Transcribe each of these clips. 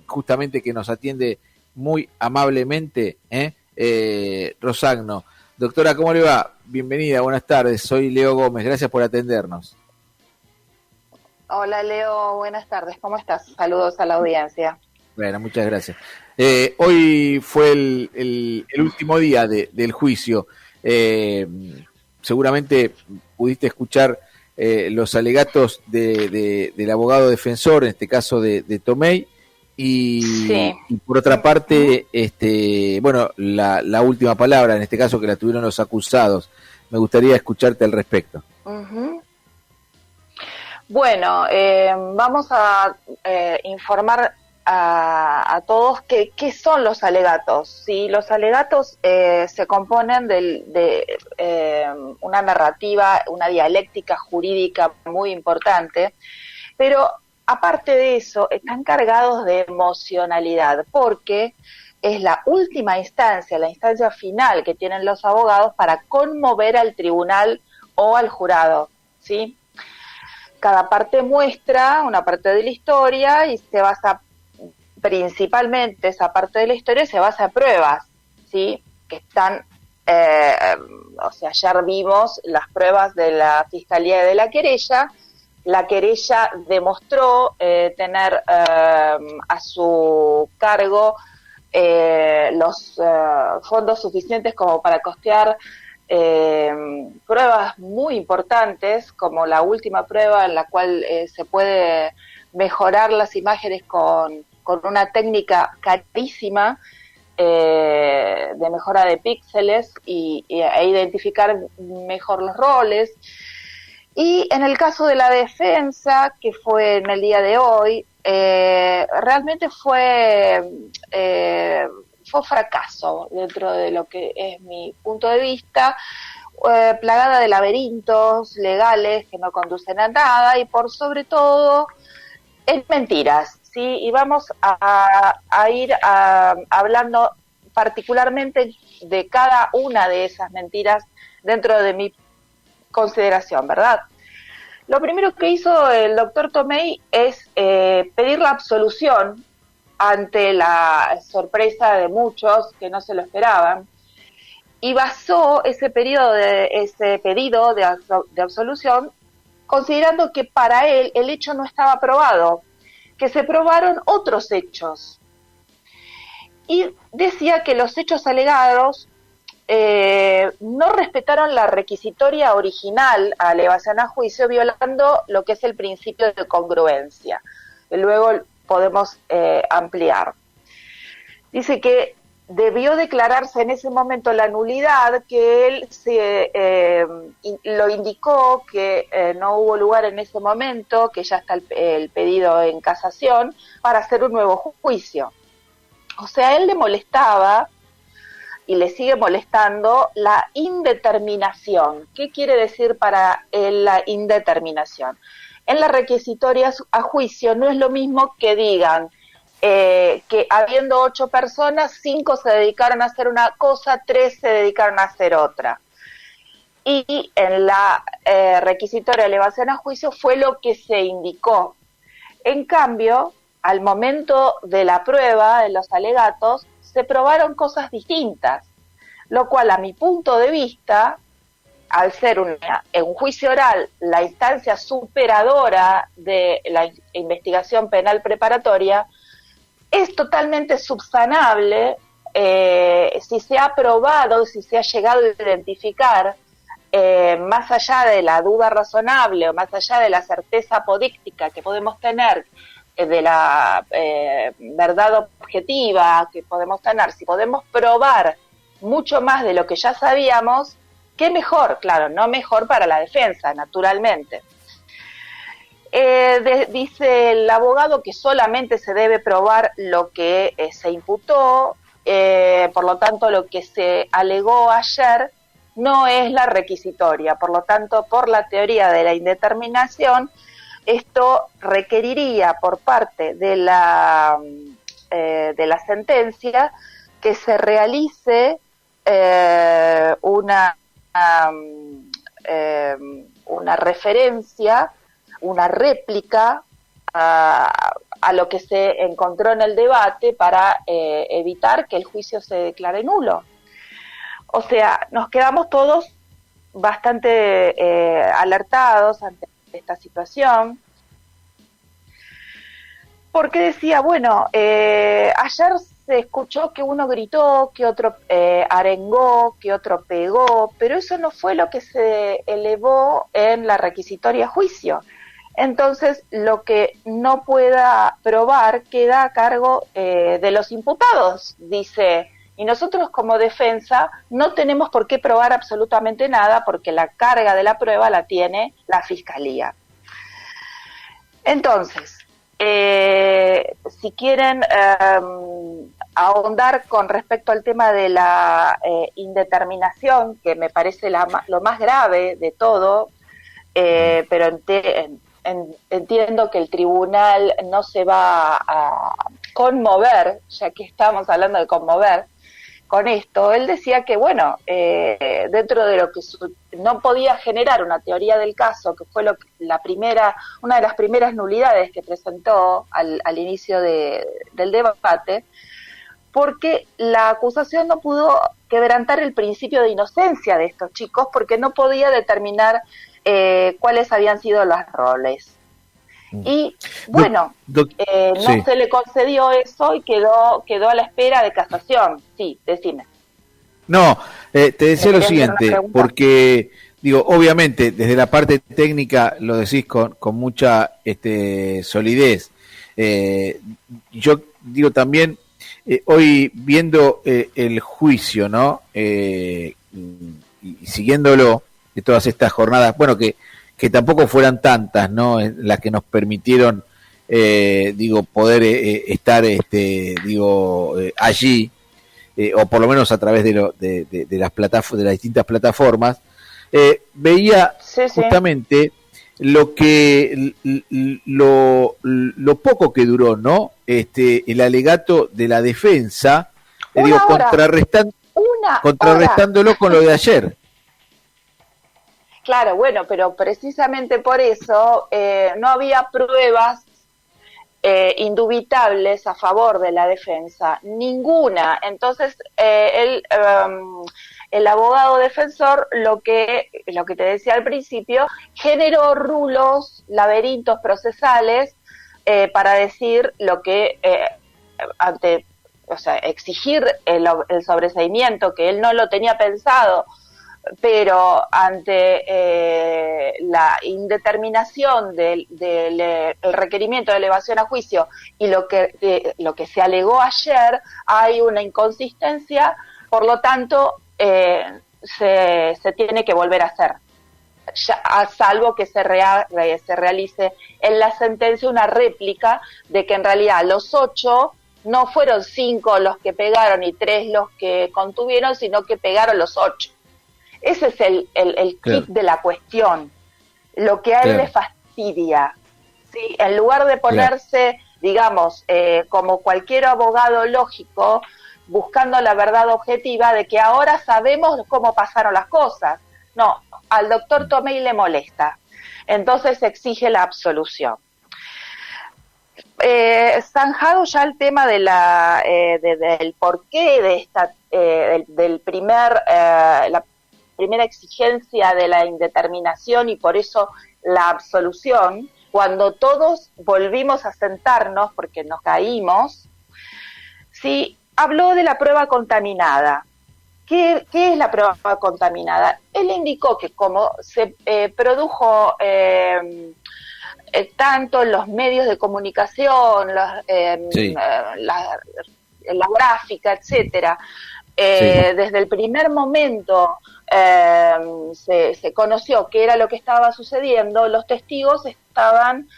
justamente que nos atiende muy amablemente, Rosagno. Doctora, ¿cómo le va? Bienvenida, buenas tardes, soy Leo Gómez, gracias por atendernos. Hola Leo, buenas tardes, ¿cómo estás? Saludos a la audiencia. Bueno, muchas gracias. Hoy fue el último día del juicio. Seguramente pudiste escuchar los alegatos del abogado defensor, en este caso de Tomei, Sí. y por otra parte, bueno, la última palabra, en este caso que la tuvieron los acusados. Me gustaría escucharte al respecto. Uh-huh. Bueno, vamos a informar a todos qué son los alegatos. ¿Sí? Los alegatos se componen de una narrativa, una dialéctica jurídica muy importante, pero aparte de eso están cargados de emocionalidad, porque es la última instancia, la instancia final que tienen los abogados para conmover al tribunal o al jurado, ¿sí? Cada parte muestra una parte de la historia y se basa principalmente, esa parte de la historia se basa en pruebas, ¿sí? Que están, o sea, ayer vimos las pruebas de la Fiscalía y de la querella. La querella demostró tener a su cargo los fondos suficientes como para costear pruebas muy importantes, como la última prueba en la cual se puede mejorar las imágenes con una técnica carísima de mejora de píxeles e identificar mejor los roles. Y en el caso de la defensa, que fue en el día de hoy, realmente fue fracaso dentro de lo que es mi punto de vista, plagada de laberintos legales que no conducen a nada y por sobre todo en mentiras, ¿sí? Y vamos a ir hablando particularmente de cada una de esas mentiras dentro de mi consideración, ¿verdad? Lo primero que hizo el doctor Tomei es pedir la absolución ante la sorpresa de muchos que no se lo esperaban, y basó ese pedido de absolución considerando que para él el hecho no estaba probado, que se probaron otros hechos. Y decía que los hechos alegados no respetaron la requisitoria original a elevación a juicio, violando lo que es el principio de congruencia. Y luego podemos ampliar. Dice que debió declararse en ese momento la nulidad, que él lo indicó, que no hubo lugar en ese momento, que ya está el pedido en casación para hacer un nuevo juicio. O sea, a él le molestaba y le sigue molestando la indeterminación. ¿Qué quiere decir para él la indeterminación? En la requisitoria a juicio no es lo mismo que digan que habiendo 8 personas, 5 se dedicaron a hacer una cosa, 3 se dedicaron a hacer otra. Y en la requisitoria de elevación a juicio fue lo que se indicó. En cambio, al momento de la prueba, de los alegatos, se probaron cosas distintas, lo cual a mi punto de vista, al ser un juicio oral, la instancia superadora de la investigación penal preparatoria, es totalmente subsanable si se ha probado, si se ha llegado a identificar, más allá de la duda razonable o más allá de la certeza apodíctica que podemos tener, de la verdad objetiva que podemos tener, si podemos probar mucho más de lo que ya sabíamos, qué mejor, claro, no mejor para la defensa, naturalmente. Dice el abogado que solamente se debe probar lo que se imputó, por lo tanto lo que se alegó ayer no es la requisitoria, por lo tanto por la teoría de la indeterminación esto requeriría por parte de la sentencia que se realice una referencia, una réplica a lo que se encontró en el debate para evitar que el juicio se declare nulo. O sea, nos quedamos todos bastante alertados ante esta situación, porque decía, bueno, ayer se escuchó que uno gritó, que otro arengó, que otro pegó, pero eso no fue lo que se elevó en la requisitoria a juicio. Entonces, lo que no pueda probar queda a cargo de los imputados, dice. Y nosotros como defensa no tenemos por qué probar absolutamente nada porque la carga de la prueba la tiene la Fiscalía. Entonces, si quieren ahondar con respecto al tema de la indeterminación, que me parece lo más grave de todo, pero entiendo que el tribunal no se va a conmover, ya que estamos hablando de conmover, con esto. Él decía que, bueno, dentro de lo que no podía generar una teoría del caso, que fue una de las primeras nulidades que presentó al inicio del debate, porque la acusación no pudo quebrantar el principio de inocencia de estos chicos, porque no podía determinar cuáles habían sido los roles. Y bueno, no sí. Se le concedió eso y quedó a la espera de casación. Sí, decime. No, te decía lo siguiente, porque digo, obviamente desde la parte técnica lo decís con mucha solidez. Yo digo también, hoy viendo el juicio, ¿no? Y siguiéndolo de todas estas jornadas, bueno, que tampoco fueran tantas, ¿no? Las que nos permitieron, poder estar, allí, o por lo menos a través de las distintas plataformas, veía justamente lo poco que duró, ¿no? El alegato de la defensa, contrarrestándolo con lo de ayer. Claro, bueno, pero precisamente por eso no había pruebas indubitables a favor de la defensa, ninguna. Entonces, el abogado defensor, lo que te decía al principio, generó rulos, laberintos procesales para decir lo que exigir el sobreseimiento, que él no lo tenía pensado, pero ante la indeterminación del requerimiento de elevación a juicio y lo que se alegó ayer, hay una inconsistencia, por lo tanto se tiene que volver a hacer, a salvo que se realice en la sentencia una réplica de que en realidad los 8 no fueron 5 los que pegaron y 3 los que contuvieron, sino que pegaron los 8. Ese es el kit de la cuestión, lo que a él le fastidia, ¿sí? En lugar de ponerse, digamos, como cualquier abogado lógico, buscando la verdad objetiva de que ahora sabemos cómo pasaron las cosas. No, al doctor Tomei le molesta, entonces exige la absolución. Zanjado ya el tema de del porqué de esta, la primera exigencia de la indeterminación y por eso la absolución, cuando todos volvimos a sentarnos porque nos caímos, sí, habló de la prueba contaminada. ¿Qué es la prueba contaminada? Él indicó que como se produjo tanto en los medios de comunicación, la gráfica, etcétera, desde el primer momento se conoció qué era lo que estaba sucediendo, los testigos estaban,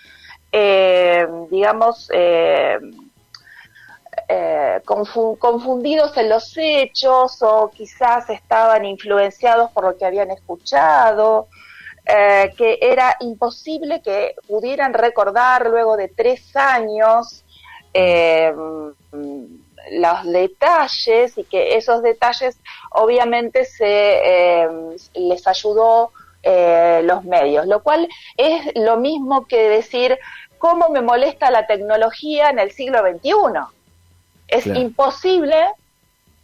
confundidos en los hechos o quizás estaban influenciados por lo que habían escuchado, que era imposible que pudieran recordar luego de 3 años los detalles, y que esos detalles obviamente les ayudó los medios, lo cual es lo mismo que decir cómo me molesta la tecnología en el siglo XXI. Es imposible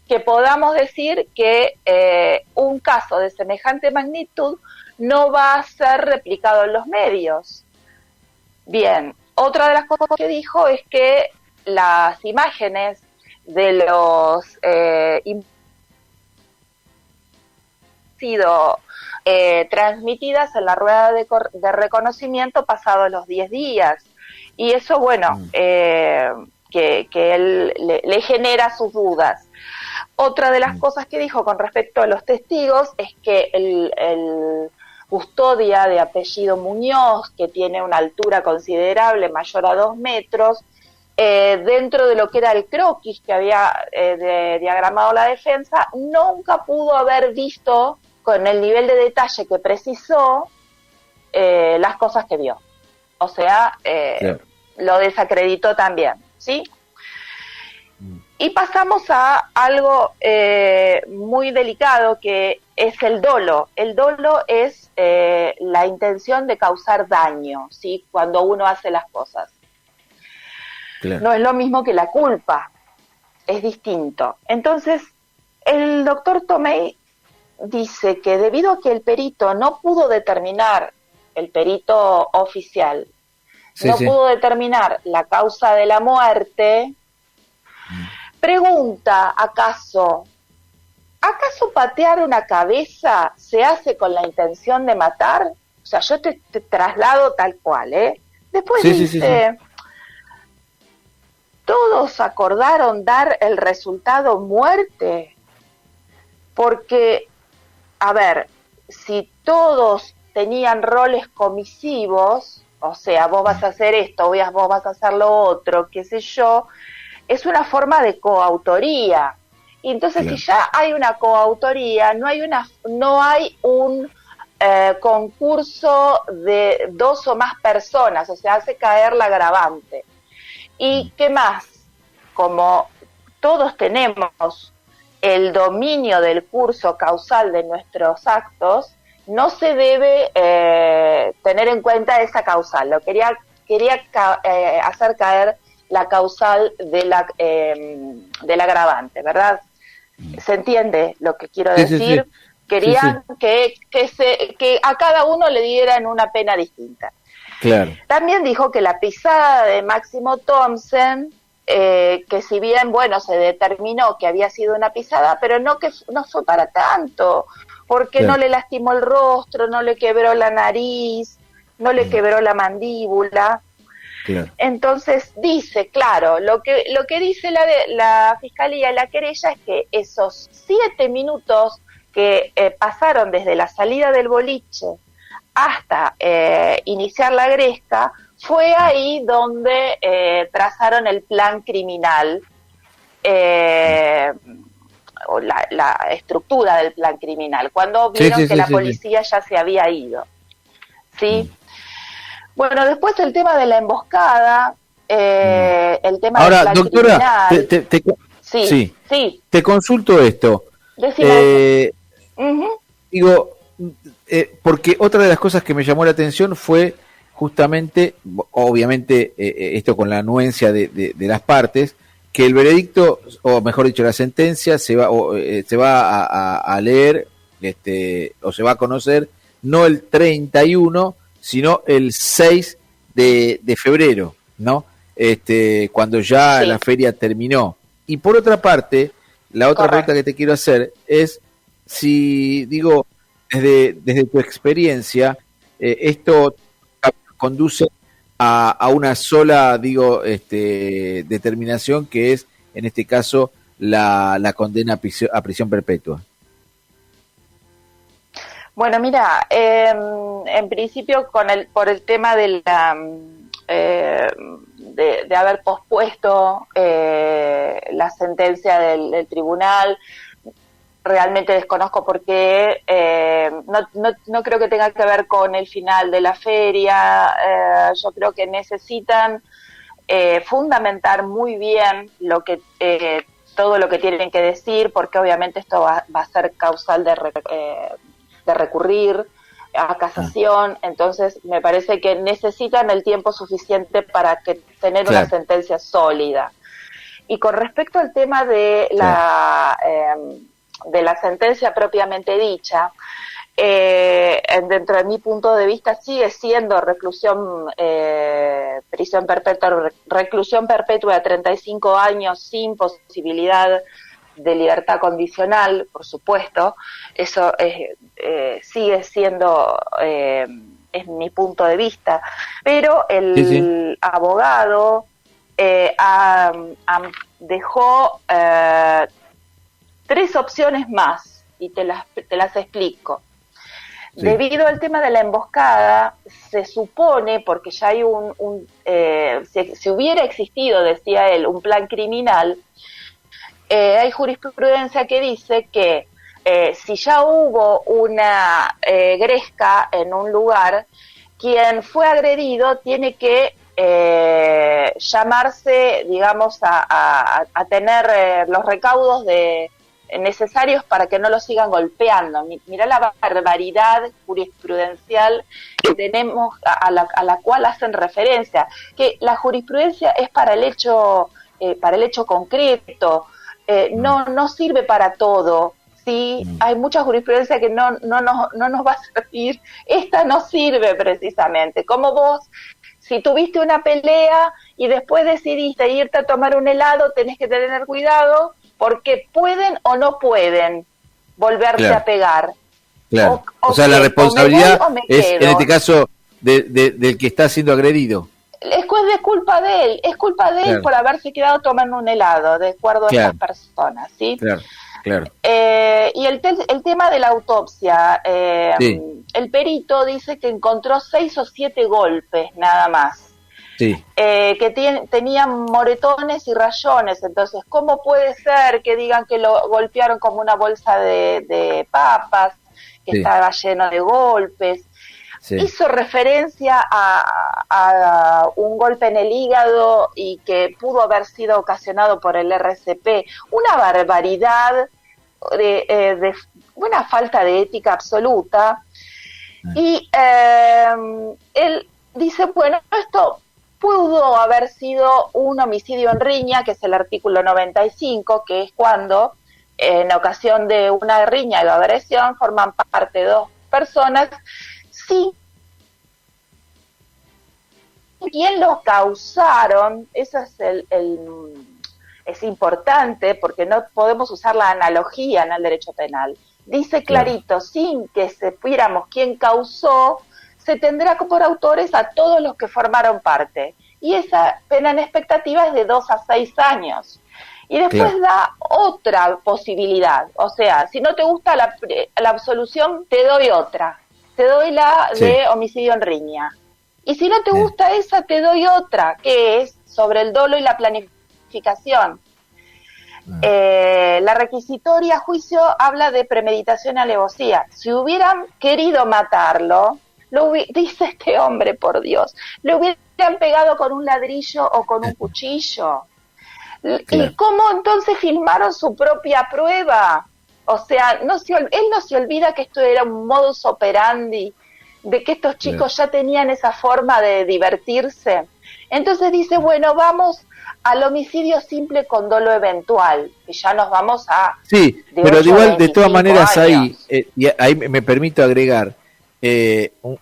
que podamos decir que un caso de semejante magnitud no va a ser replicado en los medios. Bien, otra de las cosas que dijo es que las imágenes de los sido transmitidas en la rueda de reconocimiento pasados los 10 días. Y eso, bueno, que él le genera sus dudas. Otra de las cosas que dijo con respecto a los testigos es que el custodia de apellido Muñoz, que tiene una altura considerable, mayor a 2 metros, dentro de lo que era el croquis que había diagramado la defensa, nunca pudo haber visto con el nivel de detalle que precisó las cosas que vio. O sea, lo desacreditó también, ¿sí? Y pasamos a algo muy delicado, que es el dolo. El dolo es la intención de causar daño, ¿sí? Cuando uno hace las cosas. Claro. No es lo mismo que la culpa, es distinto. Entonces, el doctor Tomei dice que debido a que el perito no pudo determinar, el perito oficial, pudo determinar la causa de la muerte, pregunta, ¿acaso patear una cabeza se hace con la intención de matar? O sea, yo te traslado tal cual, ¿eh? Después dice, todos acordaron dar el resultado muerte, porque, a ver, si todos tenían roles comisivos, o sea, vos vas a hacer esto, vos vas a hacer lo otro, qué sé yo, es una forma de coautoría. Y entonces, si ya hay una coautoría, no hay un concurso de 2 o más personas, o sea, hace caer la agravante. ¿Y qué más? Como todos tenemos el dominio del curso causal de nuestros actos, no se debe tener en cuenta esa causal. Lo quería hacer caer la causal del agravante, ¿verdad? ¿Se entiende lo que quiero decir? Querían que a cada uno le dieran una pena distinta. Claro. También dijo que la pisada de Máximo Thompson, que si bien, bueno, se determinó que había sido una pisada, pero no fue para tanto, porque no le lastimó el rostro, no le quebró la nariz, no le quebró la mandíbula. Claro. Entonces dice, claro, lo que dice la fiscalía, la querella, es que esos 7 minutos que pasaron desde la salida del boliche hasta iniciar la gresca, fue ahí donde trazaron el plan criminal, o la estructura del plan criminal, cuando vieron que la policía ya se había ido. ¿Sí? Bueno, después el tema de la emboscada, el tema ahora, del plan doctora, criminal. Te consulto esto. Digo, porque otra de las cosas que me llamó la atención fue justamente, obviamente, esto con la anuencia de las partes, que el veredicto, o mejor dicho, la sentencia se va a leer, o se va a conocer, no el 31, sino el 6 de febrero, ¿no? Cuando ya la feria terminó. Y por otra parte, la otra pregunta que te quiero hacer es si, digo, desde tu experiencia, esto conduce a una sola, digo, determinación, que es, en este caso, la condena a prisión perpetua. Bueno, mira, en principio por el tema de de haber pospuesto la sentencia del tribunal, realmente desconozco por qué, no creo que tenga que ver con el final de la feria. Yo creo que necesitan fundamentar muy bien todo lo que tienen que decir, porque obviamente esto va a ser causal de recurrir. a casación, entonces me parece que necesitan el tiempo suficiente para tener una sentencia sólida. Y con respecto al tema de la sentencia propiamente dicha, dentro de mi punto de vista sigue siendo prisión perpetua, reclusión perpetua de 35 años sin posibilidad de libertad condicional, por supuesto. Eso sigue siendo, es mi punto de vista, pero el abogado dejó 3 opciones más, y te las explico. Sí. Debido al tema de la emboscada, se supone, porque ya hay si hubiera existido, decía él, un plan criminal, hay jurisprudencia que dice que si ya hubo una gresca en un lugar, quien fue agredido tiene que llamarse, digamos, a tener los recaudos necesarios para que no lo sigan golpeando. Mirá la barbaridad jurisprudencial que tenemos, a la cual hacen referencia, que la jurisprudencia es para el hecho concreto, no sirve para todo. Sí, hay mucha jurisprudencia que no nos va a servir. Esta no sirve precisamente. Como vos, si tuviste una pelea y después decidiste irte a tomar un helado, tenés que tener cuidado, porque pueden o no pueden volverse a pegar. Claro. O sea, la responsabilidad es, en este caso, del que está siendo agredido. Es culpa de él, por haberse quedado tomando un helado, de acuerdo a esas personas, ¿sí? Claro. Y el tema de la autopsia, el perito dice que encontró 6 o 7 golpes, nada más. Sí. Que tenían moretones y rayones. Entonces, ¿cómo puede ser que digan que lo golpearon como una bolsa de papas, que estaba lleno de golpes? Sí. Hizo referencia a un golpe en el hígado y que pudo haber sido ocasionado por el RCP. Una barbaridad, una falta de ética absoluta. Y él dice, bueno, esto pudo haber sido un homicidio en riña, que es el artículo 95, que es cuando, en ocasión de una riña o agresión, forman parte 2 personas. Sí, ¿quién lo causaron? Eso es importante, porque no podemos usar la analogía en el derecho penal. Dice clarito, sin que supiéramos quién causó, se tendrá por autores a todos los que formaron parte. Y esa pena en expectativa es de 2 a 6 años. Y después da otra posibilidad. O sea, si no te gusta la absolución, te doy otra. Te doy la de homicidio en riña. Y si no te gusta esa, te doy otra, que es sobre el dolo y la planificación. La requisitoria a juicio habla de premeditación y alevosía. Si hubieran querido matarlo, dice este hombre, por Dios, le hubieran pegado con un ladrillo o con un cuchillo. ¿Y cómo entonces filmaron su propia prueba? O sea, él no se olvida que esto era un modus operandi, de que estos chicos ya tenían esa forma de divertirse. Entonces dice, bueno, vamos al homicidio simple con dolo eventual, que ya nos vamos a... Sí, pero igual, de todas maneras, ahí me permito agregar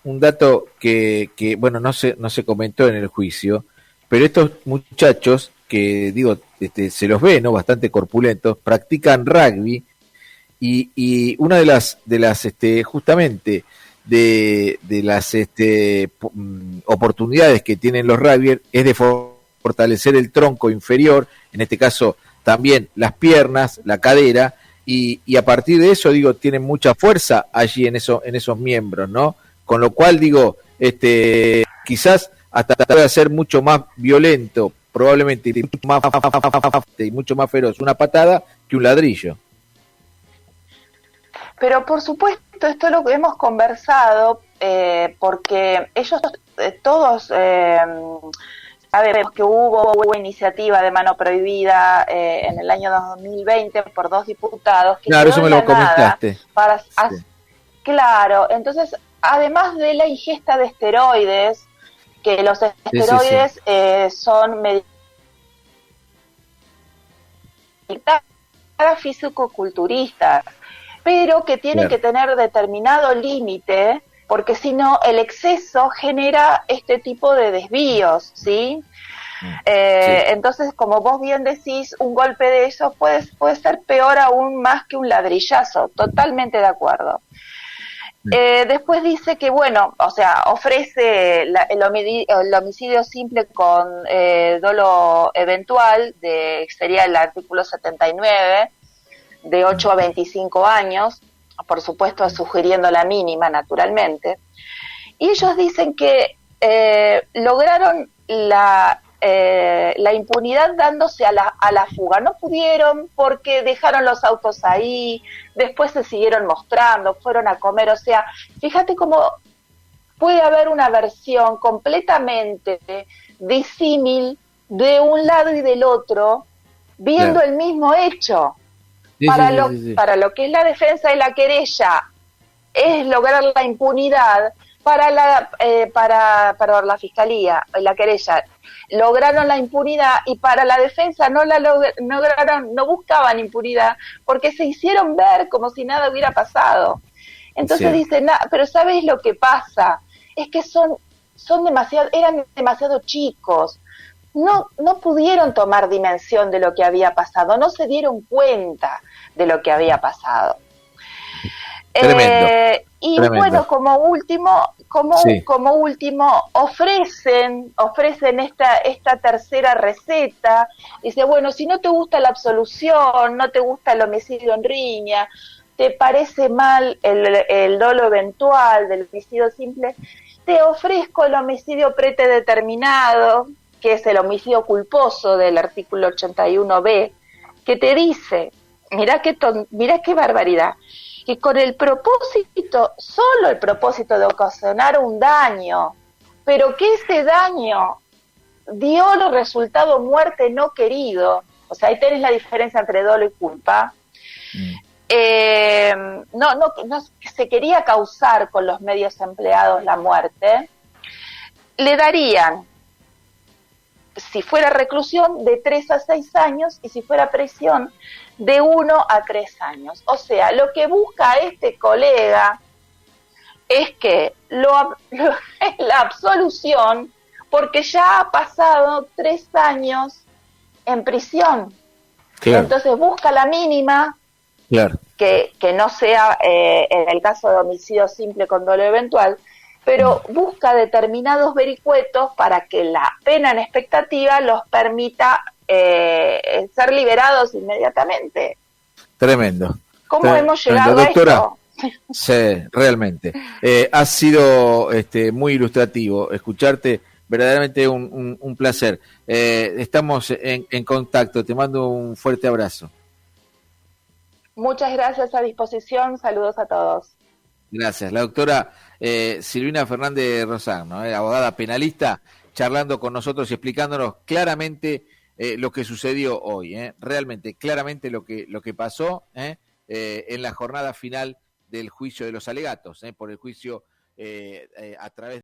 un dato que bueno, no se comentó en el juicio, pero estos muchachos, que digo, se los ve, ¿no?, bastante corpulentos, practican rugby, y una de las justamente de las oportunidades que tienen los rugbyers es de fortalecer el tronco inferior, en este caso también las piernas, la cadera, y a partir de eso, digo, tienen mucha fuerza allí en esos miembros, ¿no? Con lo cual, digo, quizás hasta pueda ser mucho más violento, probablemente, y mucho más feroz una patada que un ladrillo. Pero por supuesto, esto es lo que hemos conversado, porque ellos todos sabemos que hubo iniciativa de mano prohibida en el año 2020 por 2 diputados. Que claro, eso me lo comentaste. Claro, entonces además de la ingesta de esteroides, que los esteroides son medidas físico-culturistas, pero que tienen que tener determinado límite, porque si no, el exceso genera este tipo de desvíos, ¿sí? Entonces, como vos bien decís, un golpe de eso puede ser peor aún más que un ladrillazo, totalmente de acuerdo. Después dice que, bueno, o sea, ofrece el homicidio simple con dolo eventual, sería el artículo 79, de 8 a 25 años, por supuesto sugiriendo la mínima, naturalmente. Y ellos dicen que lograron la impunidad dándose a la fuga. No pudieron porque dejaron los autos ahí, después se siguieron mostrando, fueron a comer. O sea, fíjate cómo puede haber una versión completamente disímil de un lado y del otro, viendo el mismo hecho. Para lo que es la defensa y la querella es lograr la impunidad, para la fiscalía y la querella lograron la impunidad, y para la defensa no lograron, no buscaban impunidad porque se hicieron ver como si nada hubiera pasado. Entonces dicen, pero ¿sabes lo que pasa? Es que eran demasiado chicos. No pudieron tomar dimensión de lo que había pasado, no se dieron cuenta de lo que había pasado. Y tremendo. Bueno, como último ofrecen esta tercera receta. Dice, bueno, si no te gusta la absolución, no te gusta el homicidio en riña, te parece mal el dolo eventual del homicidio simple, te ofrezco el homicidio predeterminado, que es el homicidio culposo del artículo 81B, que te dice, mirá qué barbaridad, que con solo el propósito de ocasionar un daño, pero que ese daño dio el resultado muerte no querido, o sea, ahí tenés la diferencia entre dolo y culpa, no se quería causar con los medios empleados la muerte, le darían, si fuera reclusión, de 3 a 6 años, y si fuera prisión, de 1 a 3 años. O sea, lo que busca este colega es que la absolución, porque ya ha pasado 3 años en prisión. Claro. Entonces busca la mínima, claro, que no sea en el caso de homicidio simple con dolo eventual, pero busca determinados vericuetos para que la pena en expectativa los permita ser liberados inmediatamente. Tremendo. ¿Cómo hemos llegado doctora, a esto? Sí, realmente. Ha sido muy ilustrativo escucharte, verdaderamente un placer. Estamos en contacto, te mando un fuerte abrazo. Muchas gracias, a disposición, saludos a todos. Gracias. La doctora Silvina Fernández Rosán, ¿no? Abogada penalista, charlando con nosotros y explicándonos claramente lo que sucedió hoy, realmente claramente lo que pasó en la jornada final del juicio de los alegatos, por el juicio a través